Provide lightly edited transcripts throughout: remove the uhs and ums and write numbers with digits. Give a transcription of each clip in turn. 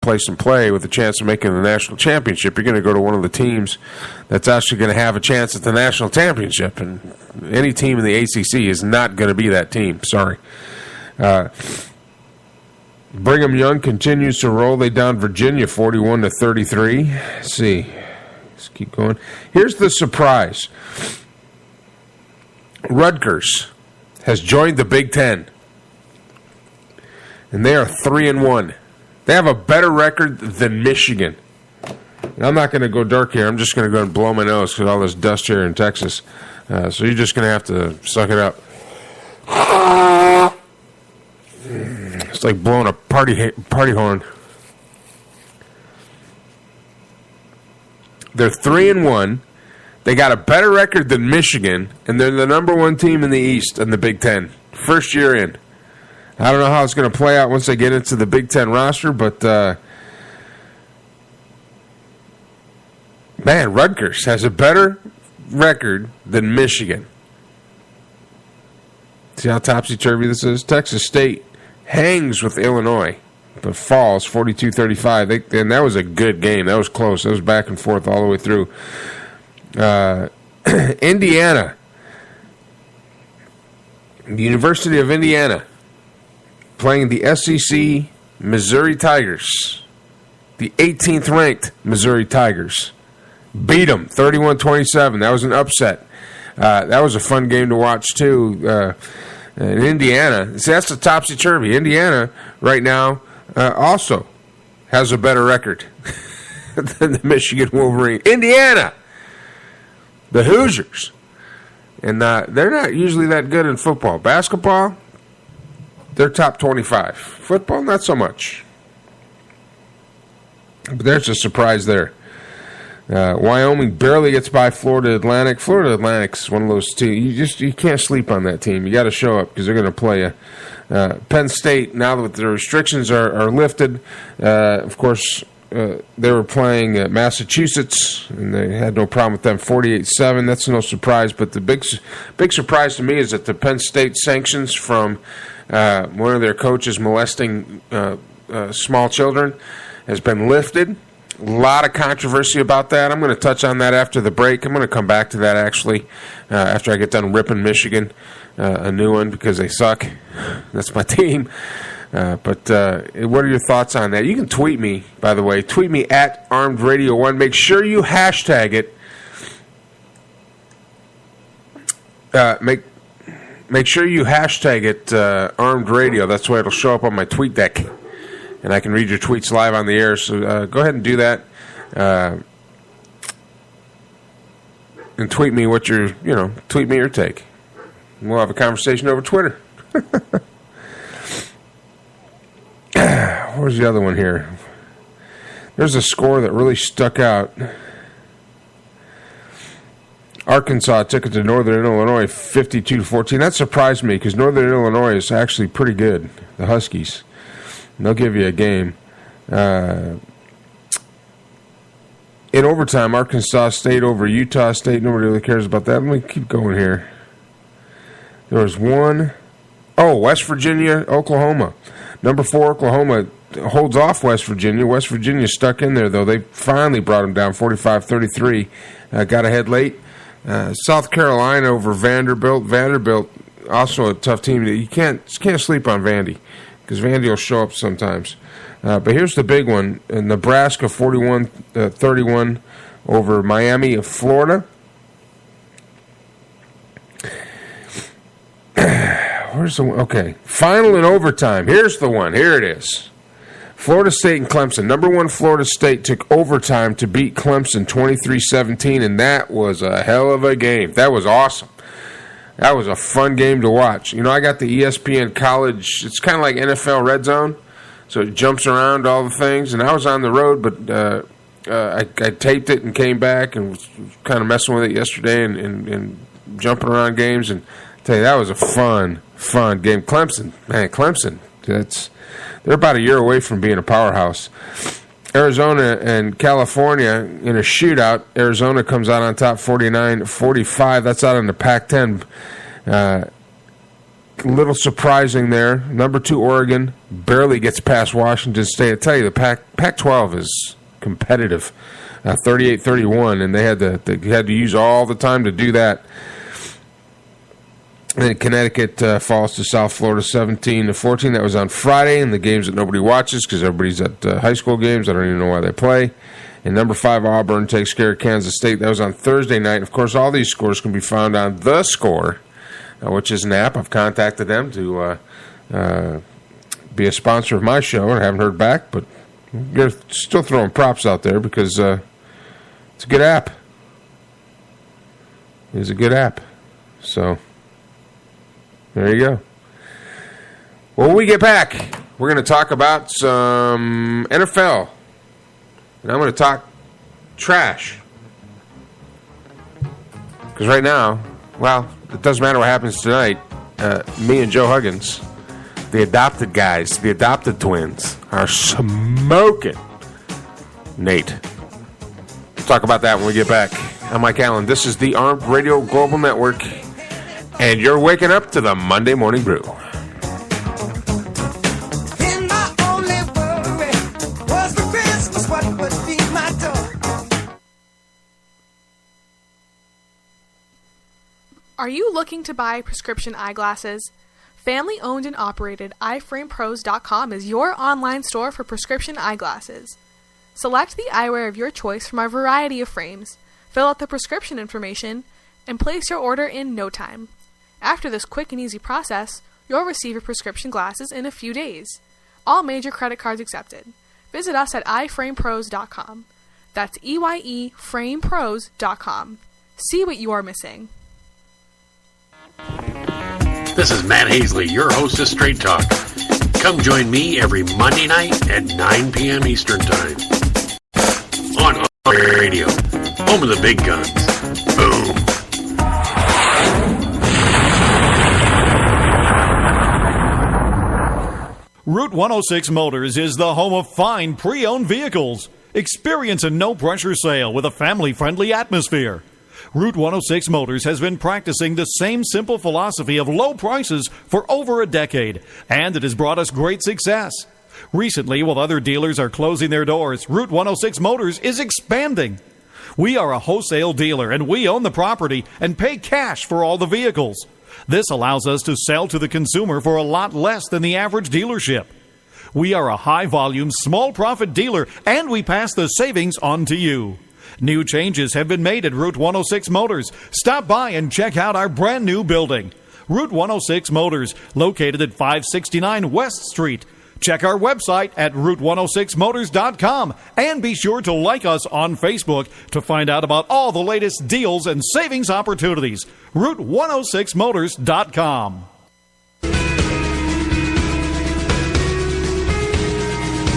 place and play with a chance of making the national championship, you're going to go to one of the teams that's actually going to have a chance at the national championship. And any team in the ACC is not going to be that team. Sorry. Brigham Young continues to roll. They down Virginia 41-33. Let's see. Let's keep going. Here's the surprise. Rutgers has joined the Big Ten, and they are 3-1. They have a better record than Michigan. And I'm not going to go dark here. I'm just going to go and blow my nose because all this dust here in Texas. So you're just going to have to suck it up. It's like blowing a party horn. They're 3-1. They got a better record than Michigan, and they're the number one team in the East in the Big Ten. First year in. I don't know how it's going to play out once they get into the Big Ten roster, but man, Rutgers has a better record than Michigan. See how topsy-turvy this is? Texas State hangs with Illinois, but falls 42-35. And that was a good game. That was close. That was back and forth all the way through. Indiana. The University of Indiana playing the SEC Missouri Tigers. The 18th ranked Missouri Tigers. Beat them 31-27. That was an upset. That was a fun game to watch, too. In Indiana, see, that's the topsy-turvy. Indiana, right now, also has a better record than the Michigan Wolverine. Indiana! The Hoosiers. And they're not usually that good in football. Basketball, they're top 25. Football, not so much. But there's a surprise there. Wyoming barely gets by Florida Atlantic. Florida Atlantic's one of those teams. You can't sleep on that team. You got to show up because they're going to play you. Penn State, now that the restrictions are lifted, of course, they were playing Massachusetts, and they had no problem with them, 48-7. That's no surprise. But the big surprise to me is that the Penn State sanctions from one of their coaches molesting small children has been lifted. A lot of controversy about that. I'm going to touch on that after the break. I'm going to come back to that, actually, after I get done ripping Michigan a new one because they suck. That's my team. But what are your thoughts on that? You can tweet me, by the way. Tweet me at Armed Radio 1. Make sure you hashtag it. Make sure you hashtag it Armed Radio. That's why it'll show up on my tweet deck. And I can read your tweets live on the air. So go ahead and do that. And tweet me tweet me your take. And we'll have a conversation over Twitter. Where's the other one here? There's a score that really stuck out. Arkansas took it to Northern Illinois 52-14. That surprised me because Northern Illinois is actually pretty good, the Huskies. And they'll give you a game. In overtime, Arkansas State over Utah State. Nobody really cares about that. Let me keep going here. There was one. Oh, West Virginia, Oklahoma. Number 4, Oklahoma holds off West Virginia. West Virginia stuck in there, though. They finally brought them down 45-33. Got ahead late. South Carolina over Vanderbilt. Vanderbilt, also a tough team. You can't sleep on Vandy because Vandy will show up sometimes. But here's the big one. Nebraska 41-31 over Miami of Florida. Where's the one? Okay. Final in overtime. Here's the one. Here it is. Florida State and Clemson. Number 1 Florida State took overtime to beat Clemson 23-17, and that was a hell of a game. That was awesome. That was a fun game to watch. You know, I got the ESPN college. It's kind of like NFL Red Zone, so it jumps around all the things. And I was on the road, but I taped it and came back and was kind of messing with it yesterday and jumping around games. And I tell you, that was a fun game. Clemson, they're about a year away from being a powerhouse. Arizona and California in a shootout. Arizona comes out on top 49-45. That's out in the Pac-10. little surprising there. Number 2 Oregon barely gets past Washington State. I tell you, the Pac-12 is competitive, 38-31, and they had to use all the time to do that. And then Connecticut falls to South Florida 17-14. That was on Friday, and the games that nobody watches because everybody's at high school games. I don't even know why they play. And number 5 Auburn takes care of Kansas State. That was on Thursday night. Of course, all these scores can be found on The Score, which is an app. I've contacted them to be a sponsor of my show, and I haven't heard back, but they're still throwing props out there because it's a good app. It's a good app. So there you go. Well, when we get back, we're going to talk about some NFL. And I'm going to talk trash. Because right now, well, it doesn't matter what happens tonight. Me and Joe Huggins, the adopted guys, the adopted twins, are smoking Nate. We'll talk about that when we get back. I'm Mike Allen. This is the Armed Radio Global Network. And you're waking up to the Monday Morning Brew. Are you looking to buy prescription eyeglasses? Family-owned and operated EyeFramePros.com is your online store for prescription eyeglasses. Select the eyewear of your choice from our variety of frames, fill out the prescription information, and place your order in no time. After this quick and easy process, you'll receive your prescription glasses in a few days. All major credit cards accepted. Visit us at EyeFramePros.com. That's EYEFramePros.com. See what you are missing. This is Matt Hazley, your host of Straight Talk. Come join me every Monday night at 9 p.m. Eastern Time. On OTA Radio, home of the big guns. Boom. Route 106 Motors is the home of fine pre-owned vehicles. Experience a no-pressure sale with a family-friendly atmosphere. Route 106 Motors has been practicing the same simple philosophy of low prices for over a decade, and it has brought us great success. Recently, while other dealers are closing their doors, Route 106 Motors is expanding. We are a wholesale dealer, and we own the property and pay cash for all the vehicles. This allows us to sell to the consumer for a lot less than the average dealership. We are a high-volume, small-profit dealer, and we pass the savings on to you. New changes have been made at Route 106 Motors. Stop by and check out our brand new building. Route 106 Motors, located at 569 West Street. Check our website at route106motors.com and be sure to like us on Facebook to find out about all the latest deals and savings opportunities. route106motors.com.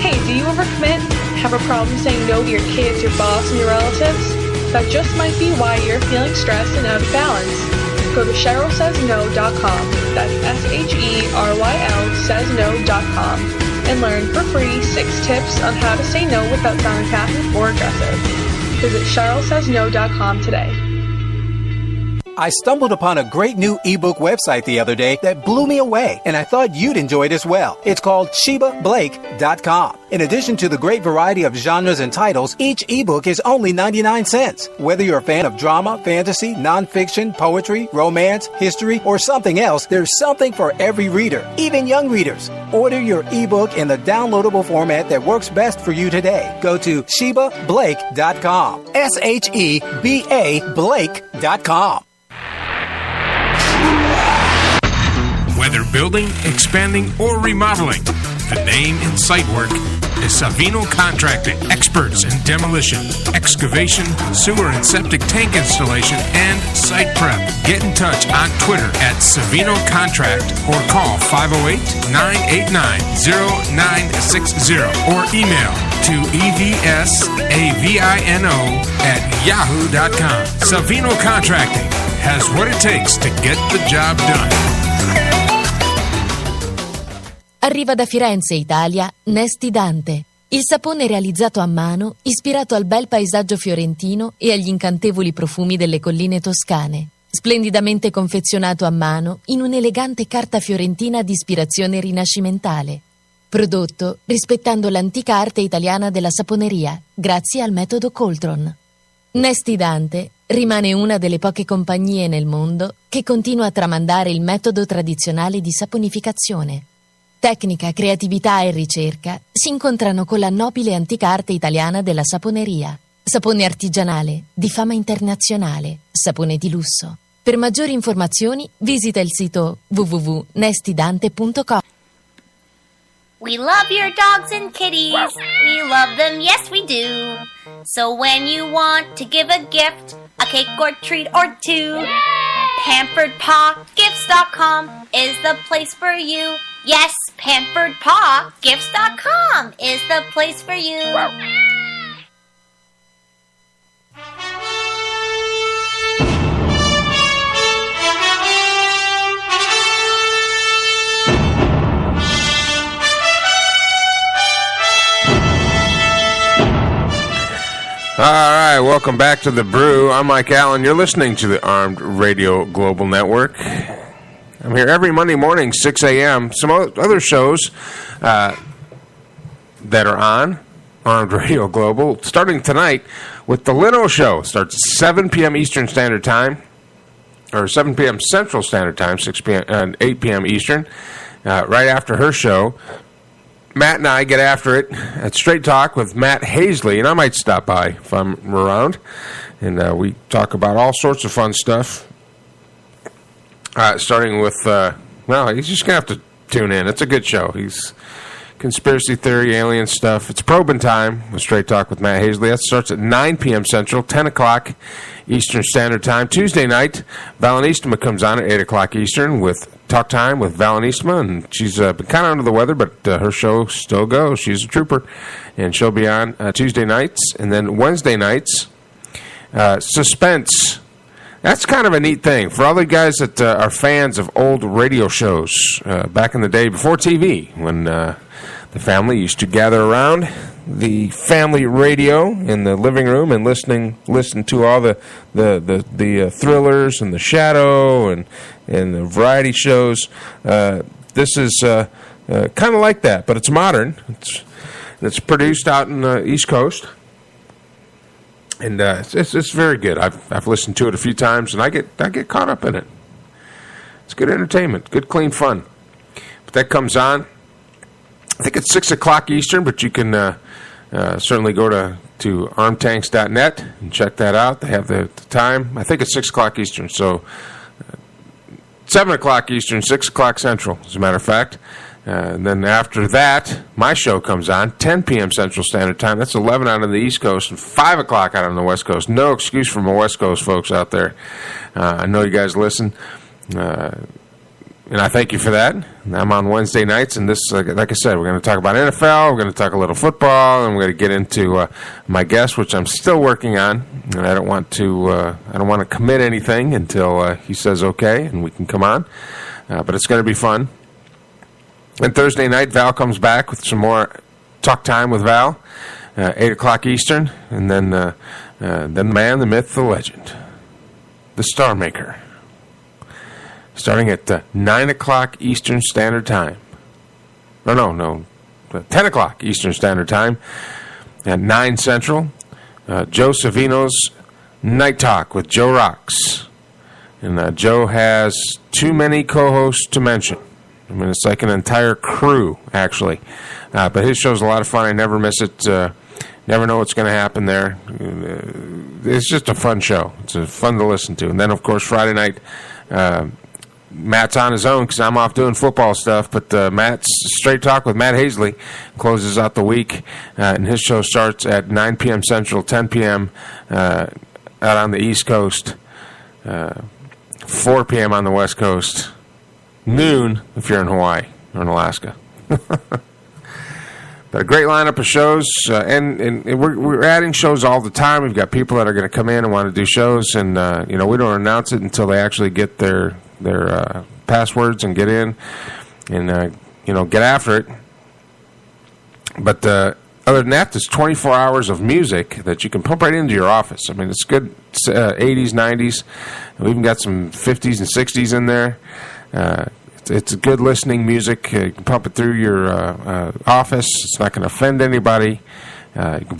Hey, do you overcommit? Have a problem saying no to your kids, your boss, and your relatives? That just might be why you're feeling stressed and out of balance. Go to CherylSaysNo.com. That's SHERYL saysno.com and learn for free 6 tips on how to say no without sounding passive or aggressive. Visit CherylSaysNo.com today. I stumbled upon a great new ebook website the other day that blew me away, and I thought you'd enjoy it as well. It's called ShebaBlake.com. In addition to the great variety of genres and titles, each ebook is only 99 cents. Whether you're a fan of drama, fantasy, nonfiction, poetry, romance, history, or something else, there's something for every reader, even young readers. Order your ebook in the downloadable format that works best for you today. Go to ShebaBlake.com. SHEBA Blake.com. Whether building, expanding, or remodeling, the name in site work is Savino Contracting. Experts in demolition, excavation, sewer and septic tank installation, and site prep. Get in touch on Twitter at Savino Contract or call 508-989-0960 or email to evsavino@yahoo.com. Savino Contracting has what it takes to get the job done. Arriva da Firenze, Italia, Nesti Dante, il sapone realizzato a mano, ispirato al bel paesaggio fiorentino e agli incantevoli profumi delle colline toscane. splendidamente confezionato a mano in un'elegante carta fiorentina di ispirazione rinascimentale. Prodotto rispettando l'antica arte italiana della saponeria, grazie al metodo Coltron. Nesti Dante rimane una delle poche compagnie nel mondo che continua a tramandare il metodo tradizionale di saponificazione. Tecnica, creatività e ricerca si incontrano con la nobile antica arte italiana della saponeria. Sapone artigianale, di fama internazionale, sapone di lusso. Per maggiori informazioni visita il sito www.nestidante.com. We love your dogs and kitties. We love them, yes we do. So when you want to give a gift, a cake or treat or two, PamperedPawGifts.com is the place for you. Yes, PamperedPawGifts.com is the place for you. All right, welcome back to The Brew. I'm Mike Allen. You're listening to the Armed Radio Global Network. I'm here every Monday morning, 6 a.m. Some other shows that are on Armed Radio Global, starting tonight with The Lino Show. Starts at 7 p.m. Eastern Standard Time, or 7 p.m. Central Standard Time, 6 p.m. and 8 p.m. Eastern. Right after her show, Matt and I get after it at Straight Talk with Matt Hazley, and I might stop by if I'm around. And we talk about all sorts of fun stuff. Starting with, he's just going to have to tune in. It's a good show. He's conspiracy theory, alien stuff. It's Probing Time with Straight Talk with Matt Hazley. That starts at 9 p.m. Central, 10 o'clock Eastern Standard Time. Tuesday night, Val Eastma comes on at 8 o'clock Eastern with Talk Time with Val Eastma, and she's been kind of under the weather, but her show still goes. She's a trooper, and she'll be on Tuesday nights. And then Wednesday nights, Suspense. That's kind of a neat thing. For all the guys that are fans of old radio shows back in the day before TV, when the family used to gather around the family radio in the living room and listen to all the thrillers and the Shadow and the variety shows. This is kind of like that, but it's modern. It's produced out in the East Coast. And it's very good. I've listened to it a few times, and I get caught up in it. It's good entertainment, good clean fun. But that comes on, I think it's 6 o'clock Eastern, but you can certainly go to armtanks.net and check that out. They have the time. I think it's 6 o'clock Eastern, so 7 o'clock Eastern, 6 o'clock Central, as a matter of fact. And then after that, my show comes on, 10 p.m. Central Standard Time. That's 11 out on the East Coast and 5 o'clock out on the West Coast. No excuse for my West Coast folks out there. I know you guys listen, and I thank you for that. I'm on Wednesday nights, and this, like I said, we're going to talk about NFL, we're going to talk a little football, and we're going to get into my guest, which I'm still working on, and I don't want to commit anything until he says okay, and we can come on. But it's going to be fun. And Thursday night, Val comes back with some more Talk Time with Val, 8 o'clock Eastern, and then the man, the myth, the legend, the Star Maker, starting at 9 o'clock Eastern Standard Time. No, 10 o'clock Eastern Standard Time, at 9 Central, Joe Savino's Night Talk with Joe Rocks. And Joe has too many co-hosts to mention. I mean, it's like an entire crew, actually. But his show's a lot of fun. I never miss it. Never know what's going to happen there. It's just a fun show. It's fun to listen to. And then, of course, Friday night, Matt's on his own because I'm off doing football stuff. But Matt's Straight Talk with Matt Hazley closes out the week. And his show starts at 9 p.m. Central, 10 p.m. Out on the East Coast, 4 p.m. on the West Coast. Noon if you're in Hawaii or in Alaska. But a great lineup of shows, and we're adding shows all the time. We've got people that are going to come in and want to do shows, and we don't announce it until they actually get their passwords and get in and get after it. But Other than that, there's 24 hours of music that you can pump right into your office. I mean, it's good 80s, 90s. We even got some 50s and 60s in there. It's good listening music. You can pump it through your office. It's not going to offend anybody. You can